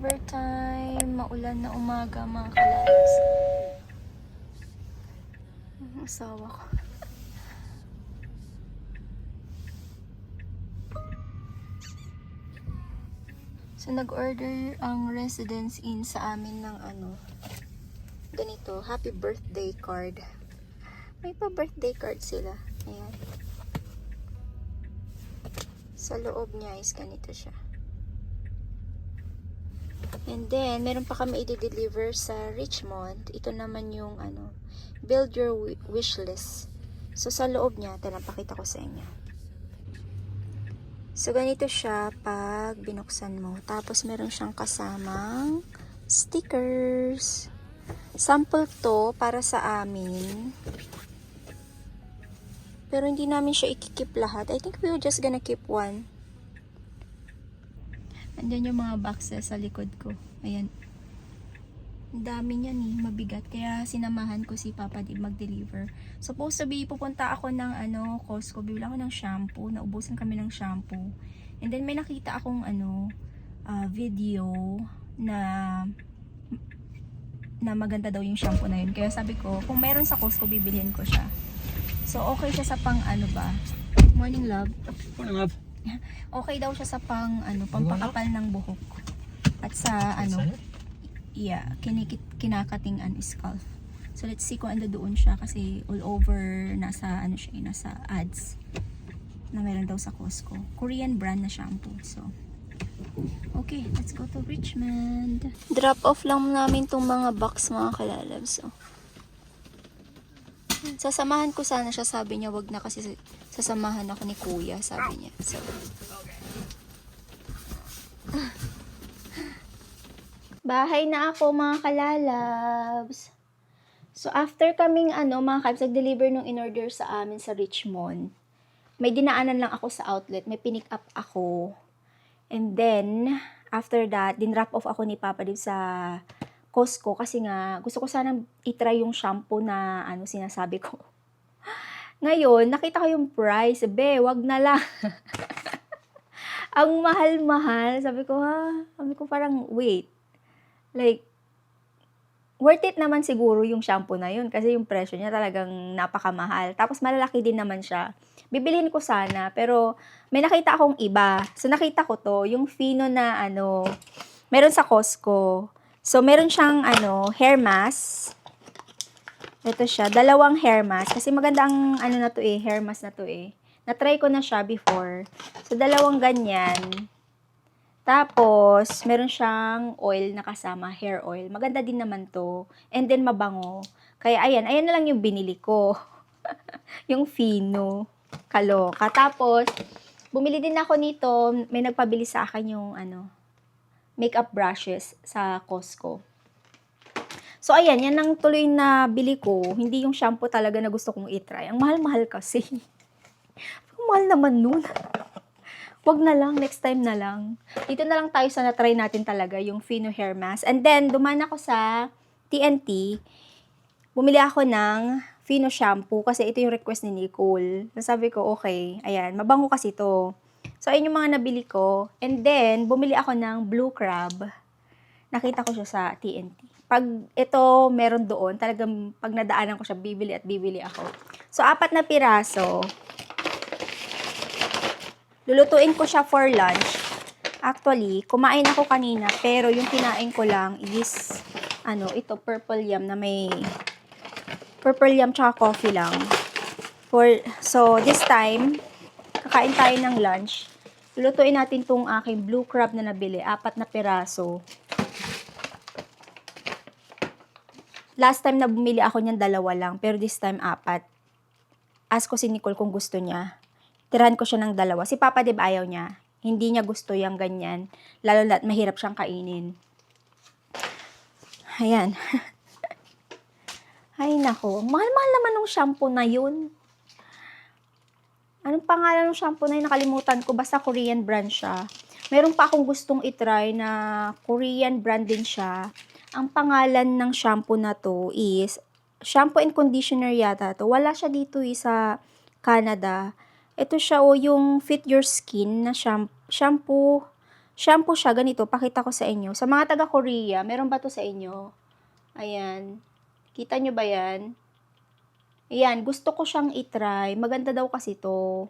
deliver time. Maulan na umaga mga kalayas. Ang asawa ko. So, nag-order ang Residence Inn sa amin ng ganito, happy birthday card. May pa birthday card sila. Ayan. Sa loob niya is ganito siya. And then, meron pa kami i-deliver sa Richmond. Ito naman yung build your wish list. So, sa loob niya, pakita ko sa inyo. So, ganito siya pag binuksan mo. Tapos, meron siyang kasamang stickers. Sample to para sa amin. Pero, hindi namin siya ikikip lahat. I think we're just gonna keep one. Andyan yung mga boxes sa likod ko. Ayan. Ang dami niyan eh. Mabigat. Kaya sinamahan ko si Papa Dib mag-deliver. Supposed to be, pupunta ako ng Costco. Bibili ako ng shampoo. Naubusan kami ng shampoo. And then may nakita akong video na maganda daw yung shampoo na yun. Kaya sabi ko, kung meron sa Costco, bibilihin ko siya. So okay siya sa pang Morning, love. Morning, love. Okay daw siya sa pampakapal ng buhok. At sa yeah, kinakatingan scalp. So let's see kung ano doon siya kasi all over nasa nasa ads na meron daw sa Costco. Korean brand na shampoo. So okay, let's go to Richmond. Drop off lang namin tong mga box mga kalalabs. So sasamahan ko sana siya, sabi niya wag na kasi sasamahan ako ni Kuya, sabi niya. So bahay na ako mga kalalabs. So after kaming mga kabs, nag-deliver nung in-order sa amin sa Richmond. May dinaanan lang ako sa outlet, may pinick up ako. And then after that, din-drop off ako ni Papa Dib sa Costco kasi nga gusto ko sanang i-try yung shampoo na sinasabi ko. Ngayon, nakita ko yung price. Wag na lang. Ang mahal-mahal. Sabi ko parang wait. Like, worth it naman siguro yung shampoo na yun kasi yung presyo niya talagang napakamahal. Tapos malalaki din naman siya. Bibilhin ko sana, pero may nakita akong iba. So nakita ko to, yung Fino na meron sa Costco. So meron siyang hair mask. Ito siya, dalawang hair mask kasi maganda ang na to hair mask na to Na-try ko na siya before. So dalawang ganyan. Tapos, meron siyang oil na kasama, hair oil. Maganda din naman to. And then, mabango. Kaya, ayan na lang yung binili ko. Yung Fino. Kaloka. Tapos, bumili din ako nito. May nagpabili sa akin yung, makeup brushes sa Costco. So, ayan. Yan ang tuloy na bili ko. Hindi yung shampoo talaga na gusto kong itry. Ang mahal-mahal kasi. Ang mahal naman nun. Wag na lang, next time na lang. Dito na lang tayo sa na-try natin talaga, yung Fino hair mask. And then, duman ako sa TNT. Bumili ako ng Fino shampoo kasi ito yung request ni Nicole. Nasabi ko, okay, ayan, mabango kasi ito. So, ayun yung mga nabili ko. And then, bumili ako ng Blue Crab. Nakita ko siya sa TNT. Pag ito meron doon, talagang pag nadaanan ko siya, bibili at bibili ako. So, 4 na piraso. Lulutuin ko siya for lunch. Actually, kumain ako kanina, pero yung kinain ko lang is, ito, purple yam na may, purple yam tsaka coffee lang. So, this time, kakain tayo ng lunch. Lulutuin natin tong aking blue crab na nabili, 4 na piraso. Last time na bumili ako niyan 2 lang, pero this time 4. Ask ko si Nicole kung gusto niya. Tirahan ko siya ng 2. Si Papa Dib ayaw niya. Hindi niya gusto yung ganyan. Lalo na mahirap siyang kainin. Ayan. Ay nako. Mahal-mahal naman ng shampoo na yun. Anong pangalan ng shampoo na yun? Nakalimutan ko. Basta Korean brand siya. Meron pa akong gustong itry na Korean brand din siya. Ang pangalan ng shampoo na to is shampoo and conditioner yata to. Wala siya dito sa Canada. Ito siya yung Fit Your Skin na shampoo Shampoo siya, ganito, pakita ko sa inyo. Sa mga taga-Korea, meron ba to sa inyo? Ayan. Kita nyo ba yan? Ayan, gusto ko siyang itry. Maganda daw kasi to.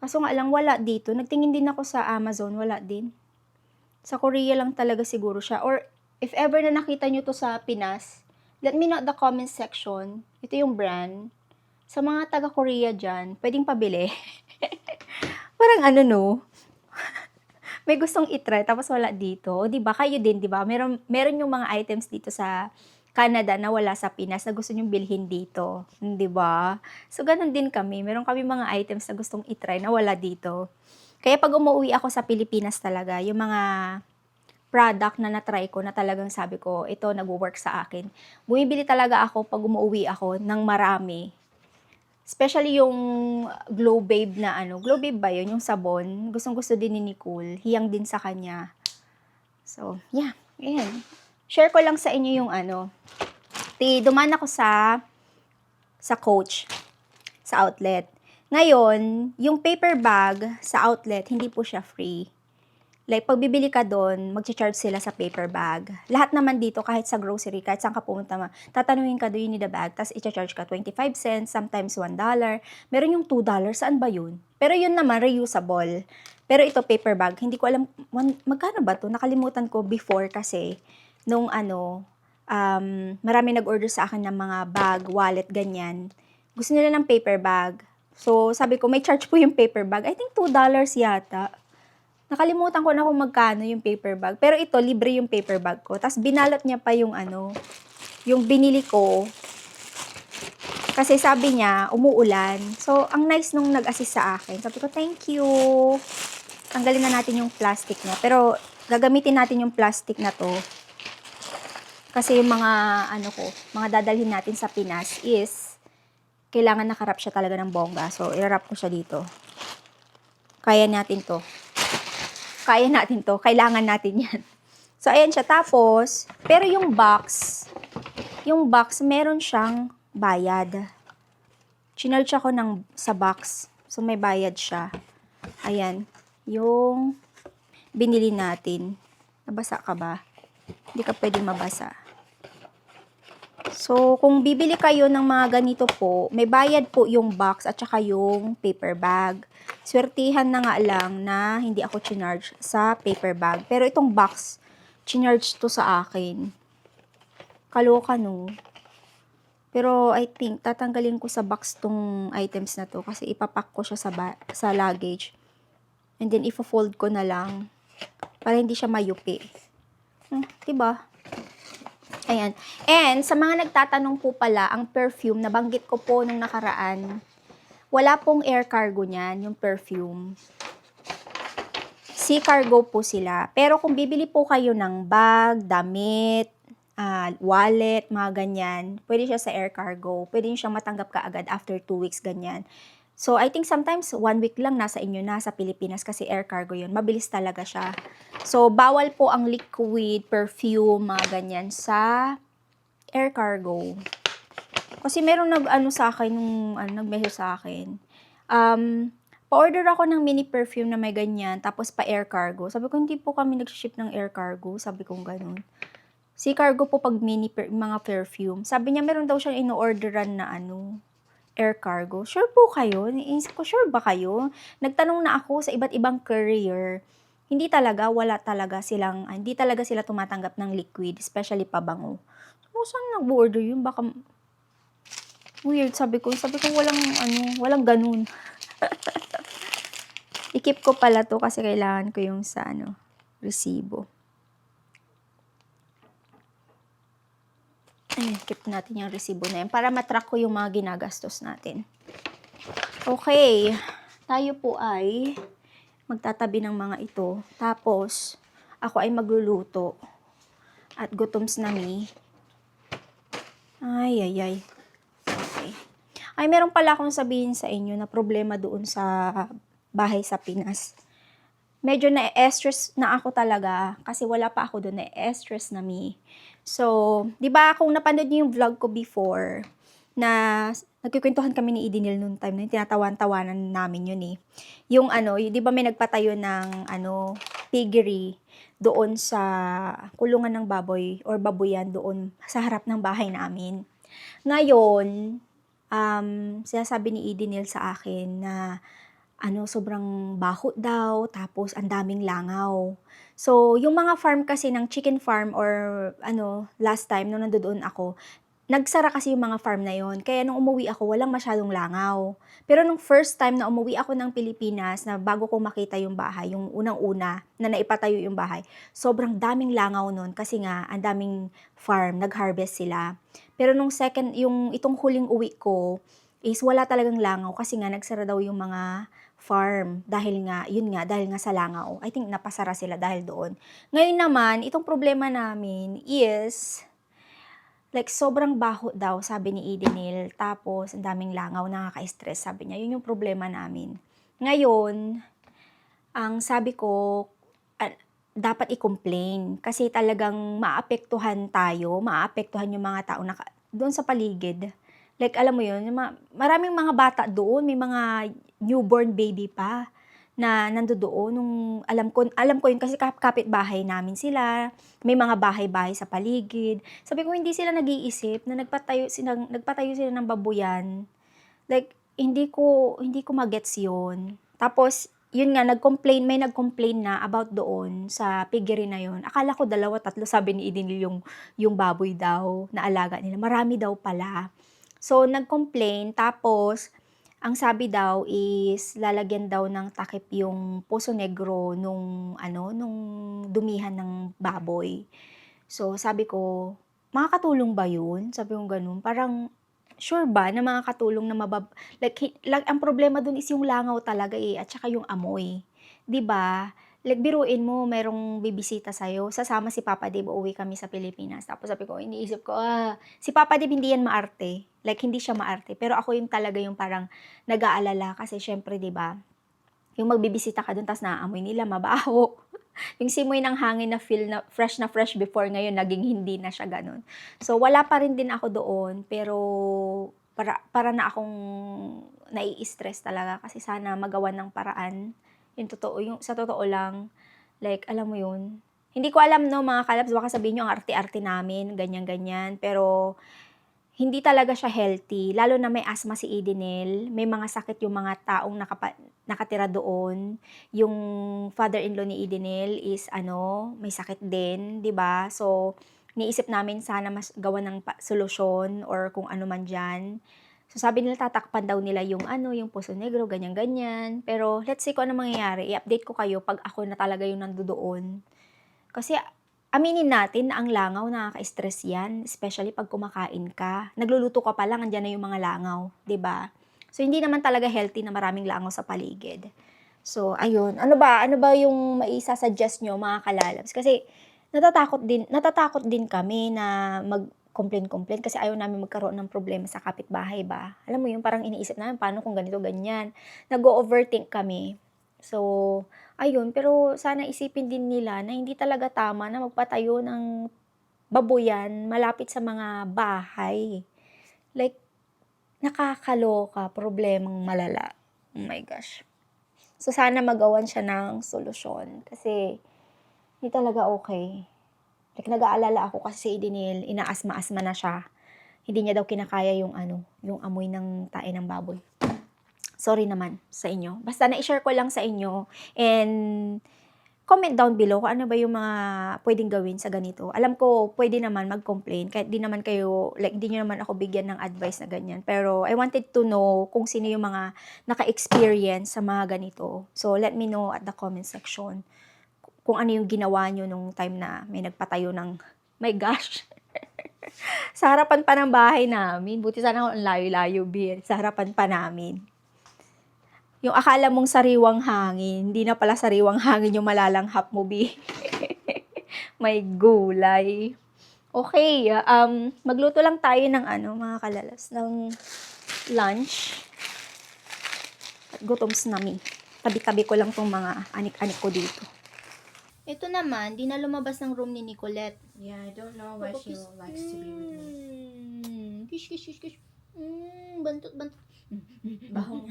Kaso nga lang, wala dito. Nagtingin din ako sa Amazon, wala din. Sa Korea lang talaga siguro siya. Or, if ever na nakita nyo to sa Pinas, let me know the comment section. Ito yung brand. Sa mga taga-Korea dyan, pwedeng pabili. Parang ano no, may gustong itry tapos wala dito. O, 'di ba? Kayo din, 'di ba? Meron yung mga items dito sa Canada na wala sa Pinas na gusto nyong bilhin dito, 'di ba? So ganun din kami. Meron kami mga items na gustong itry na wala dito. Kaya pag umuwi ako sa Pilipinas talaga, yung mga product na na-try ko na talagang sabi ko, ito nagwo-work sa akin. Bumibili talaga ako pag umuwi ako ng marami. Especially yung Glow Babe na ano, Glow Babe ba yun? Yung sabon. Gustong-gusto din ni Nicole. Hiyang din sa kanya. So, yeah. Ayan. Share ko lang sa inyo yung ano. Dumaan ako sa Coach, sa outlet. Ngayon, yung paper bag sa outlet, hindi po siya free. Like, pag bibili ka doon, mag-charge sila sa paper bag. Lahat naman dito, kahit sa grocery, kahit saan ka pumunta, tatanungin ka, do you need a bag? Tapos, i-charge ka 25 cents, sometimes $1. Meron yung $2, saan ba yun? Pero yun naman, reusable. Pero ito, paper bag, hindi ko alam, magkano ba to? Nakalimutan ko before kasi, nung ano, marami nag-order sa akin ng mga bag, wallet, ganyan. Gusto nila ng paper bag. So, sabi ko, may charge po yung paper bag. I think $2 yata. Nakalimutan ko na kung magkano yung paper bag. Pero ito, libre yung paper bag ko. Tapos binalot niya pa yung ano, yung binili ko. Kasi sabi niya, umuulan. So, ang nice nung nag-assist sa akin. Sabi ko, thank you. Tanggalin na natin yung plastic niya. Pero, gagamitin natin yung plastic na to. Kasi yung mga, ano ko, mga dadalhin natin sa Pinas is, kailangan nakarap siya talaga ng bongga. So, i-wrap ko siya dito. Kaya natin to. Kaya natin to. Kailangan natin yan. So, ayan siya. Tapos, pero yung box, meron siyang bayad. Chinarge ako sa box. So, may bayad siya. Ayan. Yung binili natin. Nabasa ka ba? Hindi ka pwedeng mabasa. So, kung bibili kayo ng mga ganito po, may bayad po yung box at saka yung paper bag. Swertihan na nga lang na hindi ako chinarge sa paper bag. Pero itong box, chinarge to sa akin. Kaloka no. Pero I think, tatanggalin ko sa box tong items na to kasi ipapack ko siya sa luggage. And then, ipo-fold ko na lang para hindi siya mayupi. Diba? Ayan. And, sa mga nagtatanong po pala, ang perfume, nabanggit ko po nung nakaraan, wala pong air cargo niyan, yung perfume. Sea cargo po sila. Pero kung bibili po kayo ng bag, damit, wallet, mga ganyan, pwede siya sa air cargo. Pwede nyo siyang matanggap ka agad after 2 weeks, ganyan. So, I think sometimes 1 week lang nasa inyo na sa Pilipinas kasi air cargo yun. Mabilis talaga siya. So, bawal po ang liquid, perfume, mga ganyan sa air cargo. Kasi merong sa akin, nag-message sa akin. Pa-order ako ng mini perfume na may ganyan, tapos pa air cargo. Sabi ko, hindi po kami nag-ship ng air cargo. Sabi ko, ganun. Sea cargo po pag mga perfume. Sabi niya, meron daw siyang ino-orderan na air cargo. Sure po kayo? Iisip ko, sure ba kayo? Nagtanong na ako sa iba't ibang courier. Hindi talaga sila tumatanggap ng liquid, especially pabango. So, saan nag-order yun? Baka weird, sabi ko walang ganun. I-keep ko pala to kasi kailangan ko yung sa resibo. Ayan, keep natin yung resibo na yan para matrack ko yung mga ginagastos natin. Okay, tayo po ay magtatabi ng mga ito. Tapos, ako ay magluluto. At gutoms na mi. Ay. Okay. Ay, meron pala akong sabihin sa inyo na problema doon sa bahay sa Pinas. Medyo na-stress na ako talaga kasi wala pa ako doon, na-stress na mi. So, di ba kung napanood niyo yung vlog ko before, na nagkikwentuhan kami ni Idinil noon time na tinatawan-tawanan namin yun eh. Yung di ba may nagpatayo ng piggery doon sa kulungan ng baboy or babuyan doon sa harap ng bahay namin. Ngayon, sinasabi ni Edenil sa akin na sobrang baho daw, tapos ang daming langaw. So, yung mga farm kasi ng chicken farm or last time nung nandoon ako, nagsara kasi yung mga farm na yon. Kaya nung umuwi ako, walang masyadong langaw. Pero nung first time na umuwi ako ng Pilipinas, na bago ko makita yung bahay, yung unang-una na naipatayo yung bahay, sobrang daming langaw nun kasi nga, ang daming farm, nag-harvest sila. Pero nung itong huling uwi ko, is wala talagang langaw kasi nga nagsara daw yung mga farm dahil nga sa langaw. I think napasara sila dahil doon. Ngayon naman, itong problema namin is like, sobrang baho daw, sabi ni Edenil. Tapos, ang daming langaw, nakaka-stress, sabi niya. Yun yung problema namin. Ngayon, ang sabi ko, dapat i-complain. Kasi talagang maapektuhan yung mga tao doon sa paligid. Like, alam mo yun, maraming mga bata doon, may mga newborn baby pa na nandoon nung alam ko yun kasi kapitbahay namin sila, may mga bahay-bahay sa paligid. Sabi ko hindi sila nag-iisip na nagpatayo sila ng babuyan. Like hindi ko magets yun. Tapos yun nga may nag-complain na about doon sa piggery na yun. Akala ko 2, 3 sabi ni Edenil yung baboy daw na alaga nila. Marami daw pala. So nag-complain tapos ang sabi daw is lalagyan daw ng takip yung Poso Negro nung dumihan ng baboy. So sabi ko, makakatulong ba yun? Sabi ko ganun. Parang sure ba na makakatulong na like ang problema dun is yung langaw talaga at saka yung amoy. 'Di ba? Like biruin mo, merong bibisita sa'yo, sasama si Papa Dave, uuwi kami sa Pilipinas. Tapos sabi ko, iniisip ko, si Papa Dave hindi yan maarte. Like hindi siya maarte. Pero ako yung talaga yung parang nag-aalala kasi syempre 'di ba? Yung magbibisita ka doon tas naaamoy nila mabaho. Yung simoy ng hangin na feel na fresh before ngayon naging hindi na siya ganun. So wala pa rin din ako doon pero para na akong nai-stress talaga kasi sana magawan ng paraan. Yung sa totoo lang, like alam mo yun. Hindi ko alam no mga kalabs, baka sabihin nyo ang arte-arte namin, ganyan-ganyan. Pero hindi talaga siya healthy, lalo na may asthma si Edenil, may mga sakit yung mga taong nakatira doon. Yung father-in-law ni Edenil is may sakit din, 'di ba? So, niisip namin sana mas gawa ng solusyon or kung ano man diyan. So, sabi nila tatakpan daw nila yung yung Poso Negro, ganyan-ganyan. Pero let's see kung ano mangyayari. I-update ko kayo pag ako na talaga yung nandoon. Kasi aminin natin na ang langaw nakaka-stress yan, especially pag kumakain ka. Nagluluto ka pa lang, andyan na yung mga langaw, 'di ba? So hindi naman talaga healthy na maraming langaw sa paligid. So ayun, ano ba yung maisa-suggest nyo mga kalalabs? Kasi natatakot din kami na mag-complain kasi ayaw namin magkaroon ng problema sa kapitbahay ba. Alam mo yung parang iniisip namin paano kung ganito ganyan. Nag-overthink kami. So, ayun, pero sana isipin din nila na hindi talaga tama na magpatayo ng babuyan malapit sa mga bahay. Like, nakakaloka, problemang malala. Oh my gosh. So, sana magawan siya ng solusyon kasi hindi talaga okay. Like, nag-aalala ako kasi si Edenil, inaasma-asma na siya. Hindi niya daw kinakaya yung amoy ng tae ng baboy. Sorry naman sa inyo. Basta na-share ko lang sa inyo and comment down below kung ano ba yung mga pwedeng gawin sa ganito. Alam ko, pwede naman mag-complain kahit di naman kayo, like, di nyo naman ako bigyan ng advice na ganyan. Pero I wanted to know kung sino yung mga naka-experience sa mga ganito. So, let me know at the comment section kung ano yung ginawa nyo nung time na may nagpatayo ng, my gosh, sa harapan pa ng bahay namin. Buti sana ang layo-layo, sa harapan pa namin. Yung akala mong sariwang hangin, hindi na pala sariwang hangin yung malalanghap mo, Bi. May gulay. Okay, magluto lang tayo ng mga kalalas, ng lunch. At gutoms nami. Tabi-tabi ko lang tong mga anik-anik ko dito. Ito naman, di na lumabas ng room ni Nicolette. Yeah, I don't know why she likes to be with me. Kish, kish, kish, kish. Bantot. Bahong.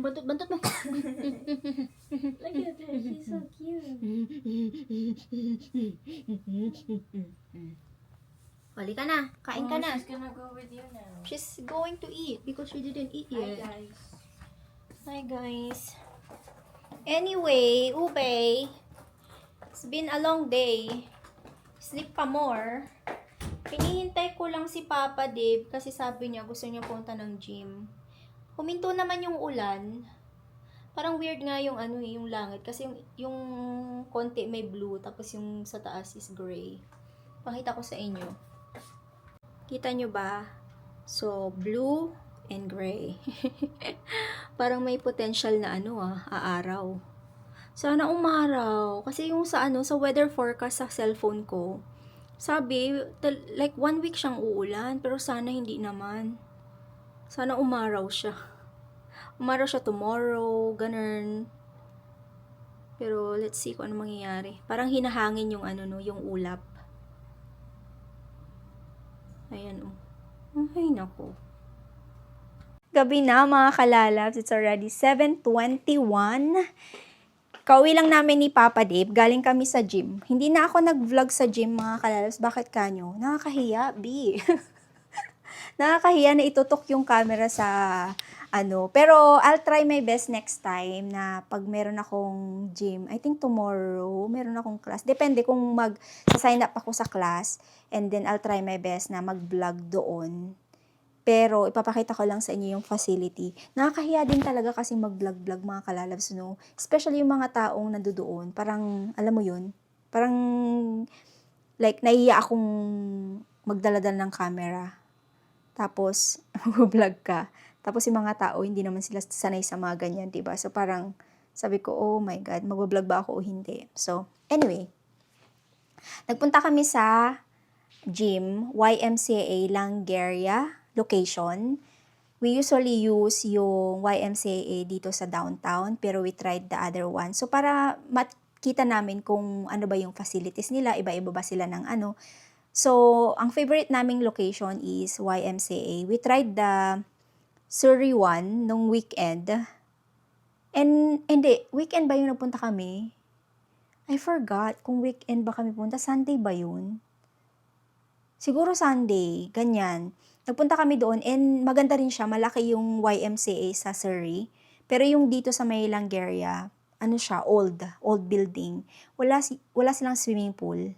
Bantot mo. Look at her, she's so cute. Hali ka na. Kain ka na. She's gonna go with you now. She's going to eat because she didn't eat Hi, yet. guys. Hi, guys. Anyway, Ube, it's been a long day. Sleep pa more. Pinihintay ko lang si Papa Dave kasi sabi niya gusto niya punta ng gym. Huminto naman yung ulan. Parang weird nga yung yung langit kasi yung konti may blue tapos yung sa taas is gray. Pakita ko sa inyo. Kita nyo ba? So, blue and gray. Parang may potential na aaraw. Sana umaraw. Kasi yung sa weather forecast sa cellphone ko, sabi, like 1 week siyang uulan, pero sana hindi naman. Sana umaraw siya. Umaraw siya tomorrow, ganun. Pero let's see kung ano mangyayari. Parang hinahangin yung yung ulap. Ayan Ay, nako. Gabi na mga kalalabs. It's already 7:21. Kauwi lang namin ni Papa Dave. Galing kami sa gym. Hindi na ako nag-vlog sa gym mga kalalabs. Bakit kanyo? Nakakahiya, B. Nakakahiya na itutok yung camera sa Pero I'll try my best next time na pag meron akong gym. I think tomorrow, meron akong class. Depende kung mag-sign up ako sa class. And then I'll try my best na mag-vlog doon. Pero ipapakita ko lang sa inyo yung facility. Nakakahiya din talaga kasi mag-vlog-vlog mga kalalabs, no? Especially yung mga taong nandoon. Parang, alam mo yun? Parang, like, nahiya akong magdaladal ng camera. Tapos, mag-vlog ka. Tapos yung mga tao, hindi naman sila sanay sa mga ganyan, diba? So parang, sabi ko, oh my God, mag-vlog ba ako o hindi? So, anyway, nagpunta kami sa gym, YMCA Langeria location. We usually use yung YMCA dito sa downtown, pero we tried the other one. So para makita namin kung ano ba yung facilities nila, iba-iba ba sila ng So, ang favorite naming location is YMCA. We tried the Surrey one nung weekend. And, hindi, weekend ba yung napunta kami? I forgot kung weekend ba kami punta. Sunday ba yun? Siguro Sunday, ganyan. Nagpunta kami doon and maganda rin siya. Malaki yung YMCA sa Surrey. Pero yung dito sa may Langeria, siya, old building. Wala silang swimming pool.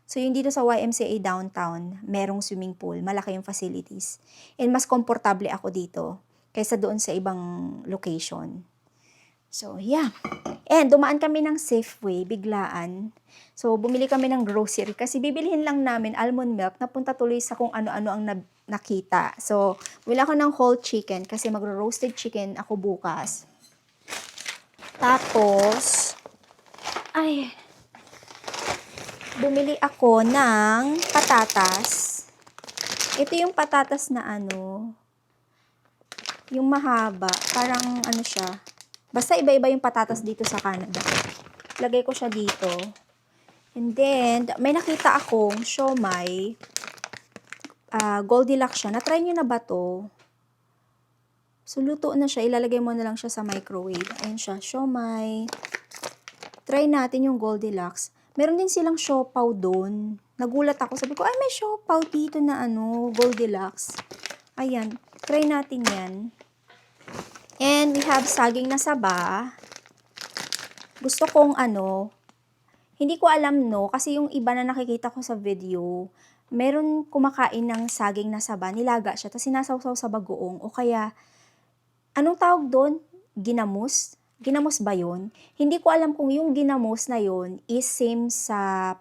So, yung dito sa YMCA downtown, merong swimming pool, malaki yung facilities. And mas komportable ako dito kaysa doon sa ibang location. So, yeah. And dumaan kami ng Safeway, biglaan. So, bumili kami ng grocery kasi bibilihin lang namin almond milk. Napunta tuloy sa kung ano-ano ang nakita. So, bumili ako ng whole chicken kasi magro-roasted chicken ako bukas. Tapos, bumili ako ng patatas. Ito yung patatas na yung mahaba. Parang siya. Basta iba-iba yung patatas dito sa Canada. Lagay ko siya dito. And then, may nakita akong siomai. Goldilocks siya. Na-try nyo na ba to? So, luto na siya. Ilalagay mo na lang siya sa microwave. Ayan siya. Siomai. Try natin yung Goldilocks. Meron din silang siopaw doon. Nagulat ako. Sabi ko, may siopaw dito na Goldilocks. Ayan. Try natin yan. And we have saging na saba. Gusto kong hindi ko alam kasi yung iba na nakikita ko sa video, meron kumakain ng saging na saba, nilaga siya, tapos sinasawsaw sa bagoong, o kaya, anong tawag doon? Ginamos? Ginamos ba yun? Hindi ko alam kung yung ginamos na yun is same sa,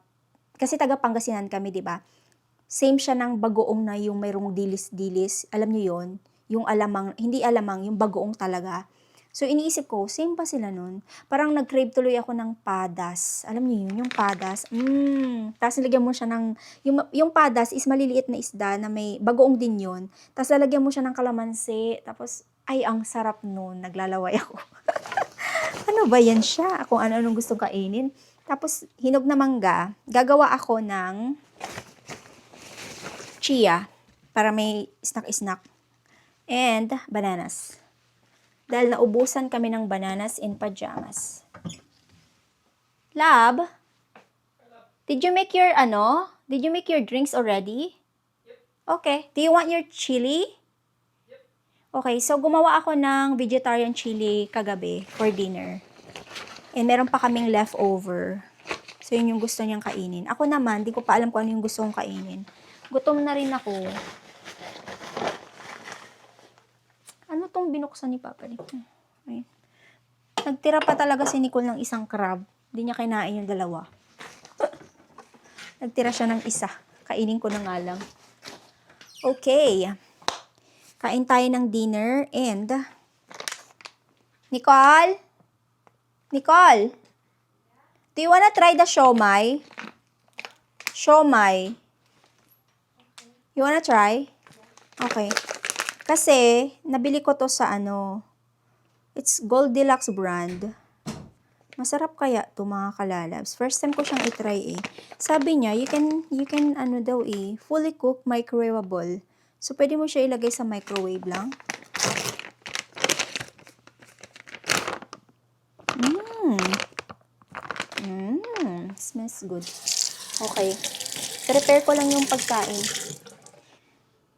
kasi taga Pangasinan kami, di ba? Same siya ng bagoong na yung mayroong dilis-dilis. Alam niyo yun? Yung alamang, hindi alamang, yung bagoong talaga. So, iniisip ko, same pa sila nun. Parang nag-crave tuloy ako ng padas. Alam niyo yun, yung padas. Tapos nilagyan mo siya ng, yung padas is maliliit na isda na may bagoong din yun. Tapos lalagyan mo siya ng kalamansi. Tapos, ay, ang sarap nun. Naglalaway ako. Ano ba yan siya? Kung ano-anong gustong kainin. Tapos, hinog na mangga. Gagawa ako ng chia para may snack-snack. And bananas. Dahil naubusan kami ng bananas in pajamas. Lab? Did you make your, Did you make your drinks already? Okay. Do you want your chili? Okay, so gumawa ako ng vegetarian chili kagabi for dinner. And meron pa kaming leftover. So, yun yung gusto niyang kainin. Ako naman, di ko pa alam kung ano yung gusto kong kainin. Gutom na rin ako. Ano tong binuksan ni Papa? Ayun. Nagtira pa talaga si Nicole ng isang crab. Hindi niya kinain yung dalawa. Nagtira siya ng isa. Kainin ko na nga lang. Okay. Kain tayo ng dinner and... Nicole? Nicole? Do you wanna try the siomai? Siomai. You wanna try? Okay. Kasi, nabili ko to sa it's Goldilocks brand. Masarap kaya to mga kalalabs. First time ko siyang itry eh. Sabi niya, you can fully cook microwavable. So, pwede mo siya ilagay sa microwave lang. Smells good. Okay. Prepare ko lang yung pagkain.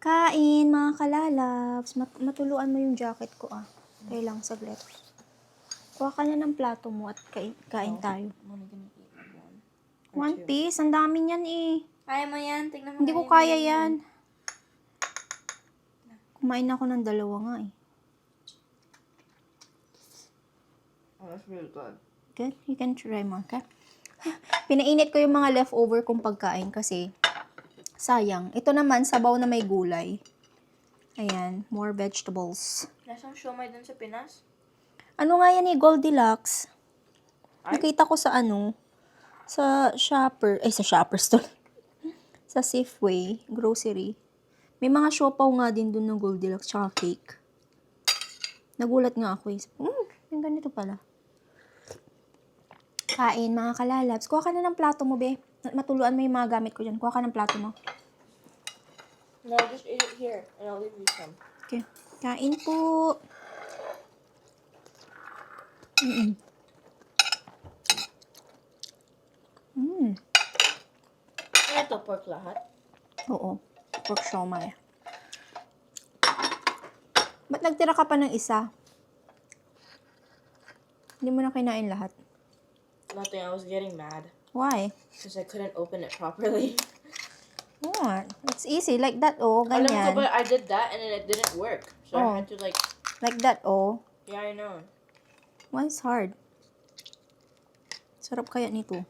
Kain, mga kalalabs. Matuluan mo yung jacket ko ah. Okay lang, saglit. Kuha ka na ng plato mo at kain tayo. One piece? Ang dami niyan eh. Kaya mo yan? Tignan mo. Hindi ko kaya yan. Kumain ako ng dalawa nga eh. Oh, that's really good. Good? You can try more, okay? Pinainit ko yung mga leftover kong pagkain kasi sayang. Ito naman, sabaw na may gulay. Ayan, more vegetables. Nasaan siomai dun sa Pinas? Ano nga yan eh, Goldilocks. Nakita ko sa sa Shoppers to. Sa Safeway, grocery. May mga siopaw nga din dun ng Goldilocks, tsaka cake. Nagulat nga ako eh. Yung ganito pala. Kain, mga kalalabs. Kuha ka na ng plato mo, be. Matuluan mo yung mga gamit ko dyan. Kuha ka ng plato mo. No, just eat it here and I'll leave you some. Okay. Kain po. Ito pork lahat. Oo. Pork siomai. Ba't nagtira ka pa ng isa? Hindi mo na kinain lahat. Nothing, I was getting mad. Why? Because I couldn't open it properly. What? It's easy. Like that, oh. Alam ko Ganyan. ba, I did that and then it didn't work. So Oh. I had to like, Like that, oh. yeah, I know. Why is hard? Sarap kaya nito.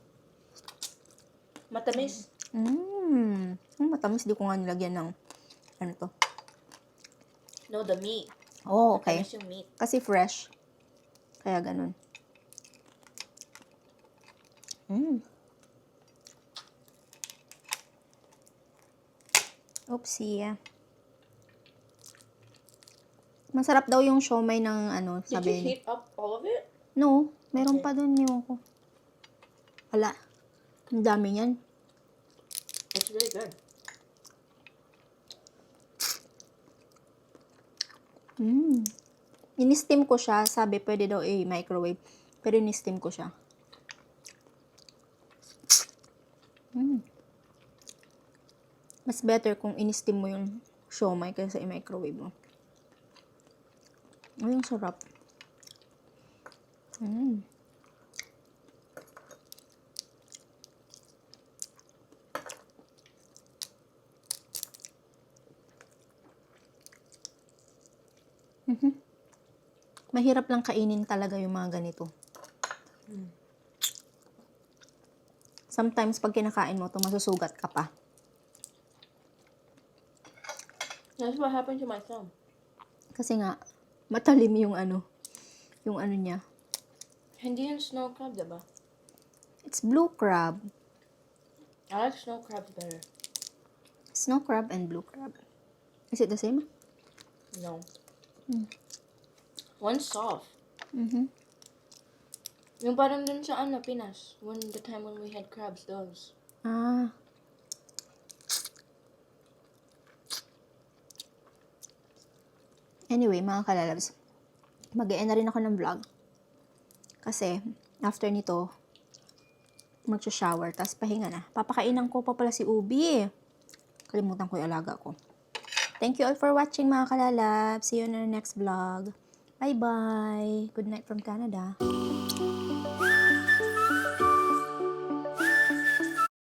Matamis. Matamis. Di ko nga nilagyan ng, to. No, the meat. Oh, okay. Matamis yung meat. Kasi fresh. Kaya ganun. Oopsie. Masarap daw yung siomai ng Did you sabi ni. heat up all of it? No, meron Okay. pa doon yung ko. Wala. Ang dami niyan. It's really good. Ini-steam ko siya. Sabi, pwede daw i-microwave. Pero ini-steam ko siya. Mas better kung in-steam mo yung siomai kaysa i-microwave mo. Ay, yung sarap. Mahirap lang kainin talaga yung mga ganito. Sometimes, pag kinakain mo to, masusugat ka pa. That's what happened to my thumb. Kasi nga, matalim yung niya. Hindi yung snow crab, diba? It's blue crab. I like snow crabs better. Snow crab and blue crab. Is it the same? No. One's soft. Yung parang dun sa Pinas. The time when we had crabs, those. Ah. Anyway, mga kalalabs, mag-e-end na rin ako ng vlog. Kasi, after nito, Magsha-shower, tapos pahinga na. Papakainan ko pa pala si Ubi. Kalimutan ko yung alaga ko. Thank you all for watching mga kalalab. See you in our next vlog. Bye-bye. Good night from Canada.